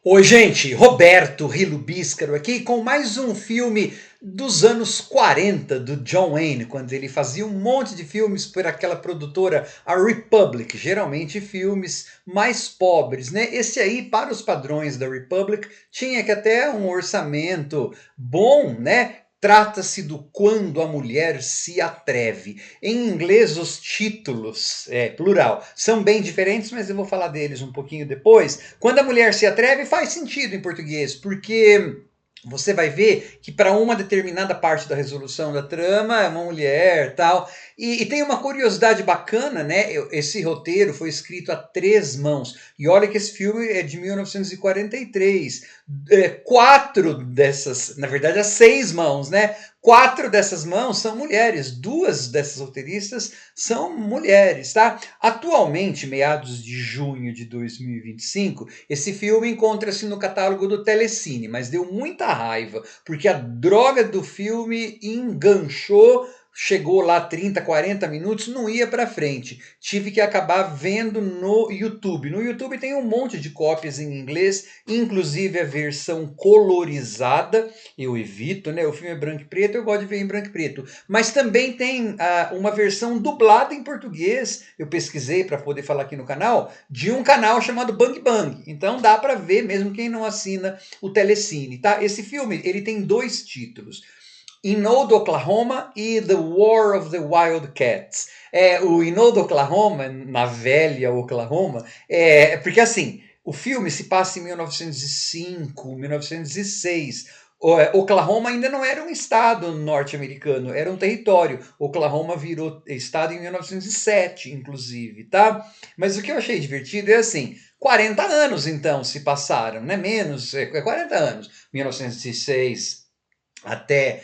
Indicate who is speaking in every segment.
Speaker 1: Oi, gente, Roberto Rilo Bíscaro aqui com mais um filme dos anos 40 do John Wayne, quando ele fazia um monte de filmes por aquela produtora, a Republic, geralmente filmes mais pobres, né? Esse aí, para os padrões da Republic, tinha que até um orçamento bom, né? Trata-se do Quando a Mulher se Atreve. Em inglês, os títulos, plural, são bem diferentes, mas eu vou falar deles um pouquinho depois. Quando a Mulher se Atreve faz sentido em português, porque você vai ver que para uma determinada parte da resolução da trama é uma mulher tal. E tem uma curiosidade bacana, né? Esse roteiro foi escrito a três mãos. E olha que esse filme é de 1943. Quatro dessas, na verdade, as seis mãos, né? Quatro dessas mãos são mulheres, duas dessas roteiristas são mulheres, tá? Atualmente, meados de junho de 2025, esse filme encontra-se no catálogo do Telecine, mas deu muita raiva, porque a droga do filme enganchou. Chegou lá 30, 40 minutos, não ia para frente. Tive que acabar vendo no YouTube. No YouTube tem um monte de cópias em inglês, inclusive a versão colorizada. Eu evito, né? O filme é branco e preto, eu gosto de ver em branco e preto. Mas também tem uma versão dublada em português. Eu pesquisei para poder falar aqui no canal, de um canal chamado Bang Bang. Então dá para ver mesmo quem não assina o Telecine, tá? Esse filme, ele tem dois títulos. Inodo, Oklahoma e The War of the Wildcats. O Inodo, Oklahoma, na velha Oklahoma, porque assim, o filme se passa em 1905, 1906. Oklahoma ainda não era um estado norte-americano, era um território. Oklahoma virou estado em 1907, inclusive, tá? Mas o que eu achei divertido é assim, 40 anos então se passaram, né? Menos, 40 anos. 1906 até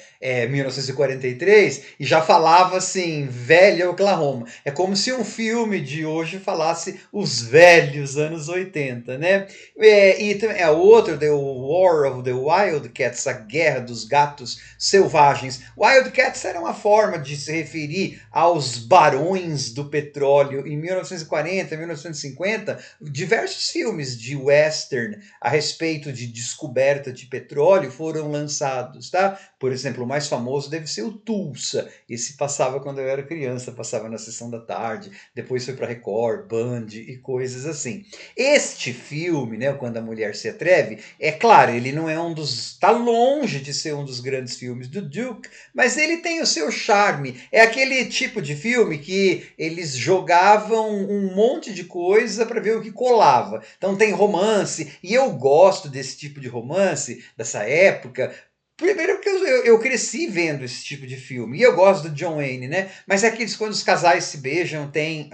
Speaker 1: 1943 e já falava assim, velha Oklahoma. É como se um filme de hoje falasse os velhos anos 80, né? E é outro, The War of the Wildcats, a guerra dos gatos selvagens. Wildcats era uma forma de se referir aos barões do petróleo. Em 1940, 1950, diversos filmes de western a respeito de descoberta de petróleo foram lançados, tá? Por exemplo, o mais famoso deve ser o Tulsa. Esse passava quando eu era criança, passava na sessão da tarde, depois foi para Record, Band e coisas assim. Este filme, né, Quando a Mulher se Atreve, é claro, ele não é um dos, tá longe de ser um dos grandes filmes do Duke, mas ele tem o seu charme. É aquele tipo de filme que eles jogavam um monte de coisa para ver o que colava. Então tem romance, e eu gosto desse tipo de romance, dessa época. Primeiro porque eu cresci vendo esse tipo de filme. E eu gosto do John Wayne, né? Mas é aqueles quando os casais se beijam, tem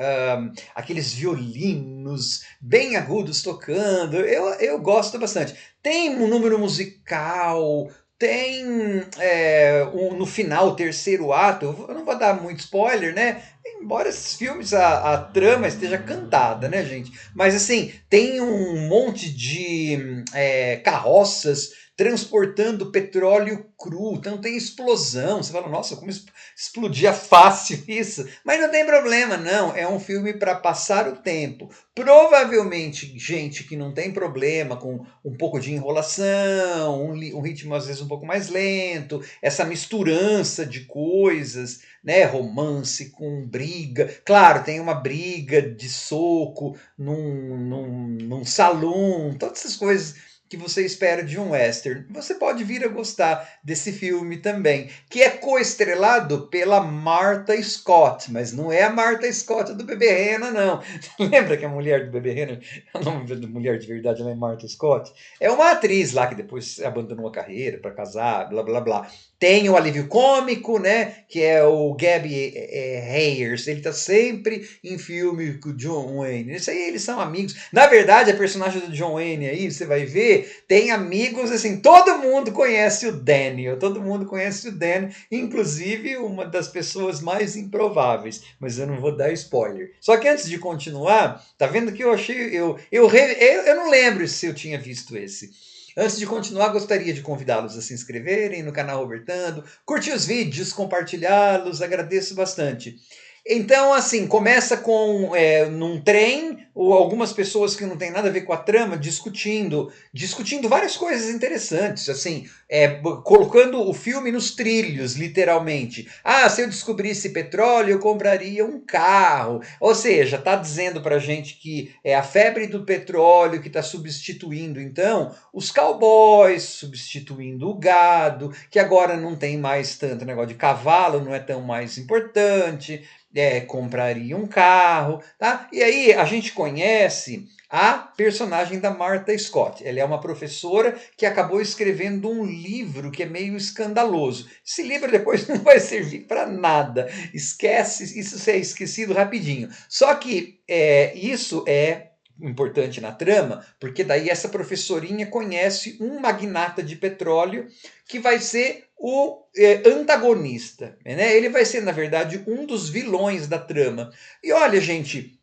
Speaker 1: aqueles violinos bem agudos tocando. Eu gosto bastante. Tem um número musical, tem no final, o terceiro ato. Eu não vou dar muito spoiler, né? Embora esses filmes, a trama esteja cantada, né, gente? Mas assim, tem um monte de carroças transportando petróleo cru, então tem explosão. Você fala, nossa, como explodia fácil isso. Mas não tem problema, não. É um filme para passar o tempo. Provavelmente, gente que não tem problema com um pouco de enrolação, um ritmo às vezes um pouco mais lento, essa misturança de coisas, né? Romance com briga. Claro, tem uma briga de soco num salão, todas essas coisas que você espera de um western. Você pode vir a gostar desse filme também, que é coestrelado pela Martha Scott, mas não é a Martha Scott do Bebê Rena, não. Lembra que a mulher do Bebê Rena, o nome da mulher de verdade ela é Martha Scott? É uma atriz lá que depois abandonou a carreira para casar, blá blá blá. Tem o alívio cômico, né? Que é o Gabby Hayers. Ele tá sempre em filme com o John Wayne. Isso aí, eles são amigos. Na verdade, a personagem do John Wayne aí, você vai ver, tem amigos assim. Todo mundo conhece o Daniel. Todo mundo conhece o Dan, inclusive uma das pessoas mais improváveis. Mas eu não vou dar spoiler. Só que antes de continuar, tá vendo que eu achei. Eu não lembro se eu tinha visto esse. Antes de continuar, gostaria de convidá-los a se inscreverem no canal Robertando, curtir os vídeos, compartilhá-los, agradeço bastante. Então, assim, começa com num trem, ou algumas pessoas que não tem nada a ver com a trama discutindo várias coisas interessantes, assim, colocando o filme nos trilhos, literalmente. Ah, se eu descobrisse petróleo, eu compraria um carro. Ou seja, está dizendo para gente que é a febre do petróleo que está substituindo, então, os cowboys, substituindo o gado, que agora não tem mais tanto negócio de cavalo, não é tão mais importante, compraria um carro, tá? E aí a gente conhece a personagem da Martha Scott. Ela é uma professora que acabou escrevendo um livro que é meio escandaloso. Esse livro depois não vai servir para nada. Esquece, isso é esquecido rapidinho. Só que isso é importante na trama, porque daí essa professorinha conhece um magnata de petróleo que vai ser o antagonista, né? Ele vai ser, na verdade, um dos vilões da trama. E olha, gente,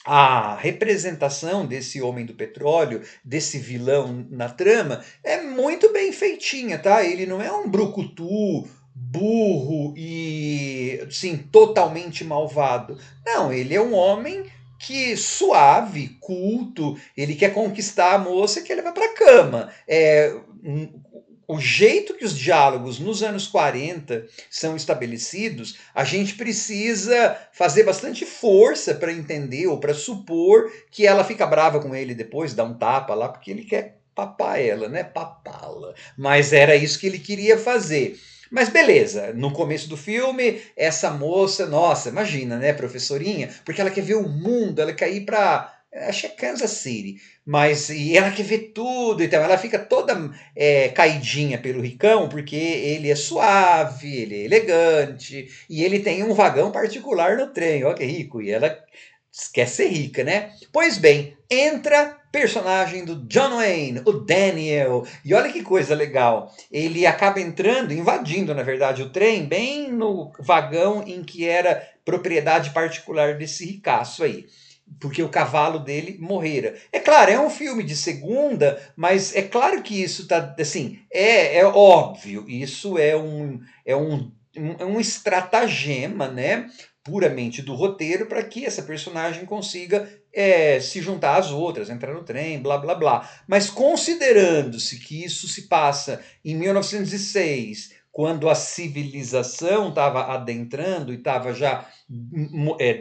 Speaker 1: a representação desse homem do petróleo, desse vilão na trama, é muito bem feitinha, tá? Ele não é um brucutu, burro e, sim, totalmente malvado. Não, ele é um homem que suave, culto, ele quer conquistar a moça que ele vai para a cama. O jeito que os diálogos nos anos 40 são estabelecidos, a gente precisa fazer bastante força para entender ou para supor que ela fica brava com ele depois, dá um tapa lá, porque ele quer papar ela, né? Papá-la. Mas era isso que ele queria fazer. Mas beleza, no começo do filme, essa moça, nossa, imagina, né, professorinha, porque ela quer ver o mundo, ela quer ir para, acho que é Kansas City, mas e ela quer ver tudo, então ela fica toda caidinha pelo Ricão, porque ele é suave, ele é elegante, e ele tem um vagão particular no trem, ó que rico, e ela quer ser rica, né? Pois bem, entra personagem do John Wayne, o Daniel, e olha que coisa legal, ele acaba entrando, invadindo, na verdade, o trem, bem no vagão em que era propriedade particular desse ricaço aí, porque o cavalo dele morrera. É claro, é um filme de segunda, mas é claro que isso tá assim, é óbvio, isso é um estratagema, né? Puramente do roteiro para que essa personagem consiga se juntar às outras, entrar no trem, blá blá blá. Mas considerando-se que isso se passa em 1906, quando a civilização estava adentrando e estava já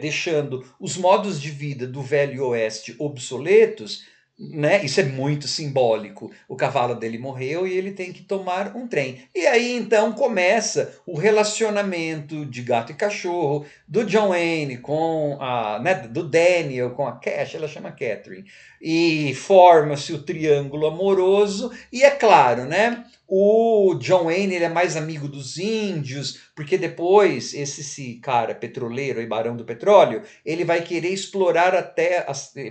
Speaker 1: deixando os modos de vida do Velho Oeste obsoletos, né? Isso é muito simbólico. O cavalo dele morreu e ele tem que tomar um trem. E aí então começa o relacionamento de gato e cachorro do John Wayne com do Daniel com a Cash, ela chama Catherine, e forma-se o triângulo amoroso. E é claro, né? O John Wayne ele é mais amigo dos índios, porque depois esse cara petroleiro e barão do petróleo, ele vai querer explorar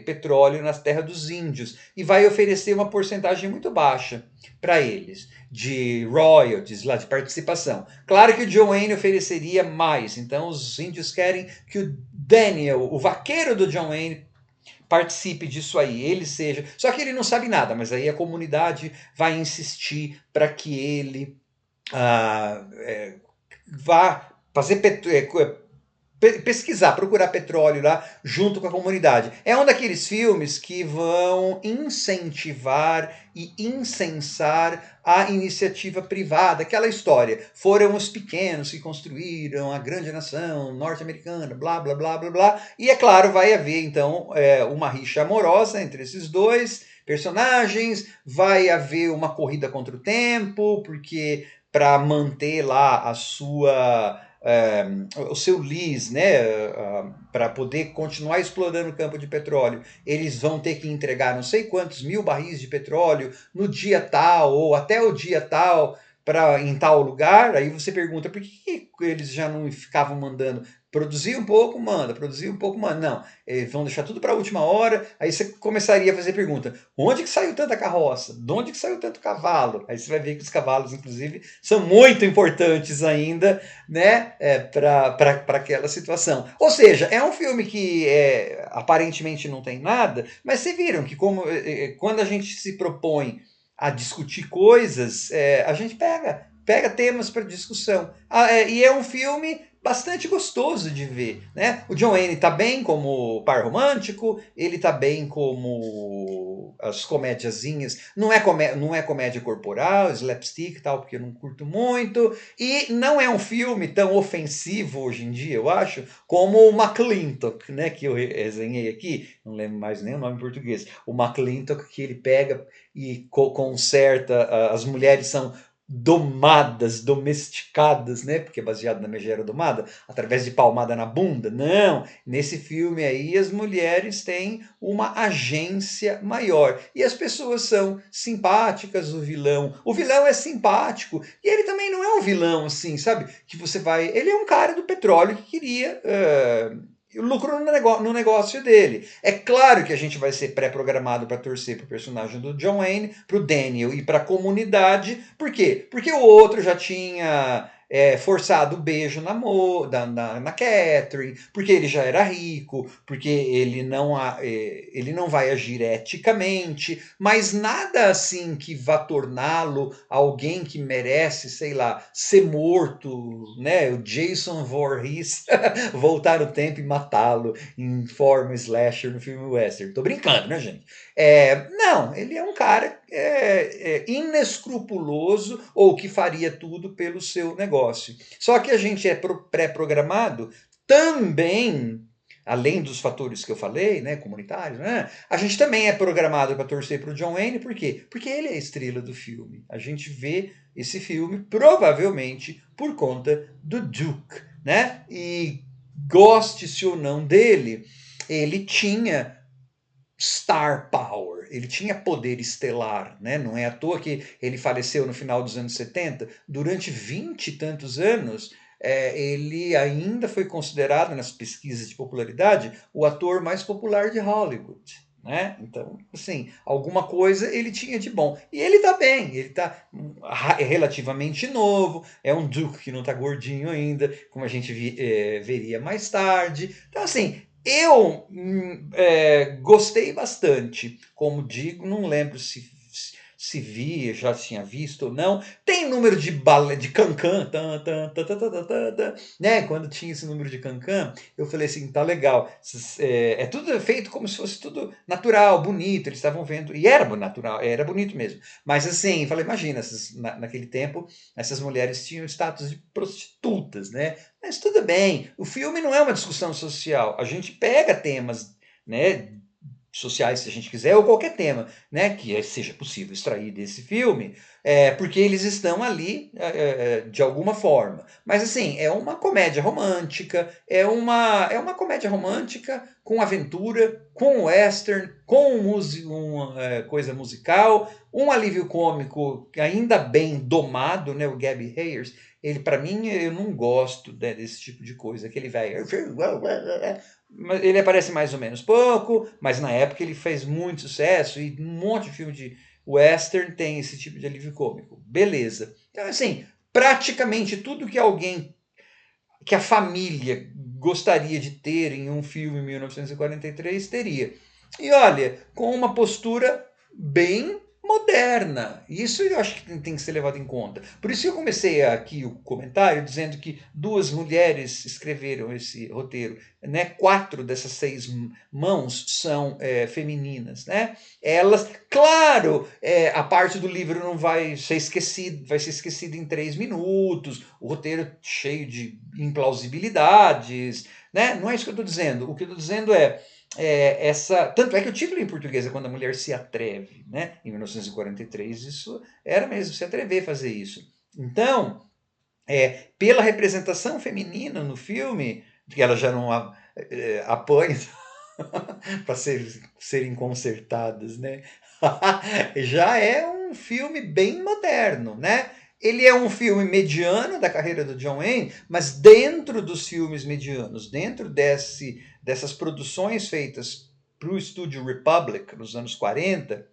Speaker 1: petróleo nas terras dos índios e vai oferecer uma porcentagem muito baixa para eles de royalties, lá de participação. Claro que o John Wayne ofereceria mais, então os índios querem que o Daniel, o vaqueiro do John Wayne, participe disso aí, ele seja. Só que ele não sabe nada, mas aí a comunidade vai insistir para que ele vá fazer pesquisar, procurar petróleo lá junto com a comunidade. É um daqueles filmes que vão incentivar e incensar a iniciativa privada, aquela história. Foram os pequenos que construíram a grande nação norte-americana, blá, blá, blá, blá, blá. E é claro, vai haver então uma rixa amorosa entre esses dois personagens, vai haver uma corrida contra o tempo, porque para manter lá o seu lease, né, para poder continuar explorando o campo de petróleo, eles vão ter que entregar não sei quantos mil barris de petróleo no dia tal ou até o dia tal em tal lugar. Aí você pergunta por que eles já não ficavam mandando produzir um pouco, manda, produzir um pouco, manda. Não, eles vão deixar tudo para a última hora. Aí você começaria a fazer pergunta: onde que saiu tanta carroça? De onde que saiu tanto cavalo? Aí você vai ver que os cavalos, inclusive, são muito importantes ainda, né, para aquela situação. Ou seja, é um filme que aparentemente não tem nada, mas vocês viram que quando a gente se propõe a discutir coisas, a gente pega temas para discussão. E é um filme bastante gostoso de ver, né? O John Wayne tá bem como par romântico, ele tá bem como as comédiazinhas, não é comédia corporal, slapstick e tal, porque eu não curto muito, e não é um filme tão ofensivo hoje em dia, eu acho, como o McLintock, né, que eu resenhei aqui, não lembro mais nem o nome em português, o McLintock, que ele pega e conserta, as mulheres são domadas, domesticadas, né? Porque é baseado na megera domada, através de palmada na bunda. Não, nesse filme aí as mulheres têm uma agência maior e as pessoas são simpáticas. O vilão é simpático e ele também não é um vilão assim, sabe? Que você vai, ele é um cara do petróleo que queria lucro no negócio dele. É claro que a gente vai ser pré-programado para torcer pro personagem do John Wayne, pro Daniel e para a comunidade. Por quê? Porque o outro já tinha forçado o beijo na Catherine, porque ele já era rico, porque ele não vai agir eticamente, mas nada assim que vá torná-lo alguém que merece, sei lá, ser morto, né? O Jason Voorhees voltar no tempo e matá-lo em forma slasher no filme western. Tô brincando, né, gente? Não, ele é um cara inescrupuloso ou que faria tudo pelo seu negócio. Só que a gente é pré-programado também, além dos fatores que eu falei, né, comunitários, né, a gente também é programado para torcer para o John Wayne, por quê? Porque ele é a estrela do filme. A gente vê esse filme provavelmente por conta do Duke, né? E goste-se ou não dele, ele tinha star power, ele tinha poder estelar, né? Não é à toa que ele faleceu no final dos anos 70. Durante 20 e tantos anos, ele ainda foi considerado nas pesquisas de popularidade o ator mais popular de Hollywood. Né? Então, assim, alguma coisa ele tinha de bom. E ele tá bem, ele tá relativamente novo, é um Duke que não tá gordinho ainda, como a gente veria mais tarde. Então, assim, eu gostei bastante. Como digo, não lembro se vi, já tinha visto ou não. Tem número de balé, de cancan, né? Quando tinha esse número de cancan, eu falei assim, tá legal. É tudo feito como se fosse tudo natural, bonito. Eles estavam vendo, e era natural, era bonito mesmo. Mas assim, falei, imagina, naquele tempo, essas mulheres tinham status de prostitutas, né? Mas tudo bem, o filme não é uma discussão social. A gente pega temas, né, sociais, se a gente quiser, ou qualquer tema, né, que seja possível extrair desse filme, porque eles estão ali de alguma forma. Mas assim, é uma comédia romântica, é uma comédia romântica com aventura, com western, com coisa musical, um alívio cômico ainda bem domado, né, o Gabby Hayers. Ele, para mim, eu não gosto desse tipo de coisa, aquele velho. Ele aparece mais ou menos pouco, mas na época ele fez muito sucesso e um monte de filme de western tem esse tipo de alívio cômico. Beleza. Então, assim, praticamente tudo que a família gostaria de ter em um filme em 1943 teria. E olha, com uma postura bem moderna. Isso eu acho que tem que ser levado em conta. Por isso eu comecei aqui o comentário dizendo que 2 mulheres escreveram esse roteiro, né? 4 dessas 6 mãos são femininas, né? Elas, claro, a parte do livro não vai ser esquecida, vai ser esquecida em 3 minutos, o roteiro cheio de implausibilidades, né? Não é isso que eu estou dizendo. O que eu estou dizendo tanto é que o título em português é Quando a Mulher se Atreve, né? Em 1943, isso era mesmo, se atrever a fazer isso. Então, pela representação feminina no filme, que ela já não apanha para serem consertadas, né? Já é um filme bem moderno, né? Ele é um filme mediano da carreira do John Wayne, mas dentro dos filmes medianos, dentro dessas produções feitas para o estúdio Republic nos anos 40,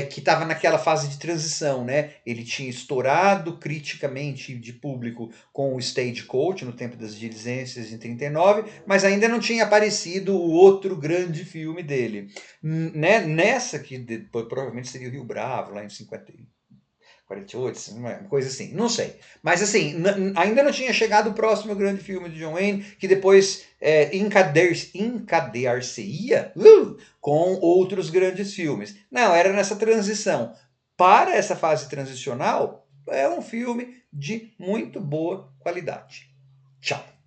Speaker 1: que estava naquela fase de transição, né? Ele tinha estourado criticamente de público com o Stagecoach no tempo das diligências em 39, mas ainda não tinha aparecido o outro grande filme dele, né? Nessa que depois provavelmente seria o Rio Bravo lá em 50, 48, uma coisa assim, não sei. Mas assim, ainda não tinha chegado o próximo grande filme de John Wayne, que depois encadear-se-ia com outros grandes filmes. Não, era nessa transição. Para essa fase transicional, é um filme de muito boa qualidade. Tchau.